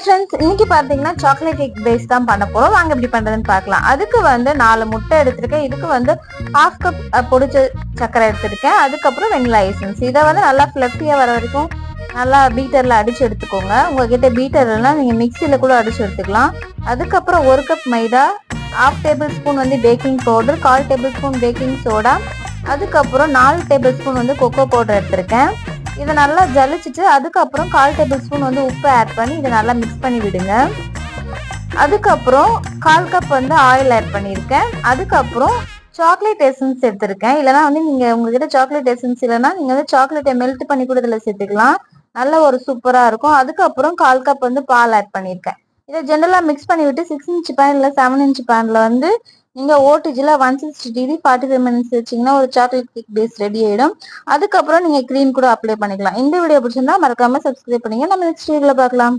Friends, இன்னைக்கு பார்த்தீங்கன்னா chocolate cake base தான் பண்ண போறோம். வாங்க எப்படி பண்றதுன்னு பார்க்கலாம். அதுக்கு வந்து 4 முட்டை எடுத்திருக்கேன். இதுக்கு வந்து 1/2 கப் பொடிச்ச சர்க்கரை எடுத்திருக்கேன். அதுக்கப்புறம் வெண்ணிலா எசன்ஸ். இதை வந்து நல்லா ஃப்ளஃபியா வர வரைக்கும் நல்லா பீட்டர்ல அடிச்சு எடுத்துக்கோங்க. உங்ககிட்ட பீட்டர் இல்லைன்னா நீங்க மிக்சியில கூட அடிச்சு எடுத்துக்கலாம். அதுக்கப்புறம் 1 கப் மைதா, 1/2 டேபிள் ஸ்பூன் வந்து baking powder, 1/4 table spoon baking soda, அதுக்கப்புறம் 4 டேபிள் ஸ்பூன் வந்து கொக்கோ பவுடர் எடுத்திருக்கேன். இதை நல்லா ஜலிச்சுட்டு அதுக்கப்புறம் 1/4 டேபிள் ஸ்பூன் வந்து உப்பு ஆட் பண்ணி இதை நல்லா மிக்ஸ் பண்ணி விடுங்க. அதுக்கப்புறம் 1/4 கப் வந்து ஆயில் ஆட் பண்ணியிருக்கேன். அதுக்கப்புறம் சாக்லேட் எசன்ஸ் எடுத்திருக்கேன். இல்லைனா வந்து நீங்க உங்ககிட்ட சாக்லேட் எசன்ஸ் இல்லைன்னா நீங்க வந்து சாக்லேட்டை மெல்ட் பண்ணி கூட இதில் சேர்த்துக்கலாம். நல்ல ஒரு சூப்பரா இருக்கும். அதுக்கப்புறம் 1/4 கப் வந்து பால் ஆட் பண்ணியிருக்கேன். இதை ஜென்ரலா மிக்ஸ் பண்ணி விட்டு 6 இன்ச் பேன் இல்லை 7 இன்ச் பேன்ல வந்து நீங்க ஓடிஜில 160 டிகிரி 45 மினிட்ஸ் வச்சீங்கன்னா ஒரு சாக்லேட் கேக் பேஸ் ரெடி ஆயிடும். அதுக்கப்புறம் நீங்க கிரீம் கூட அப்ளை பண்ணிக்கலாம். இந்த வீடியோ பிடிச்சிருந்தா மறக்காம சப்ஸ்கிரைப் பண்ணுங்க. நம்ம நெக்ஸ்ட் வீடியோல பார்க்கலாம்.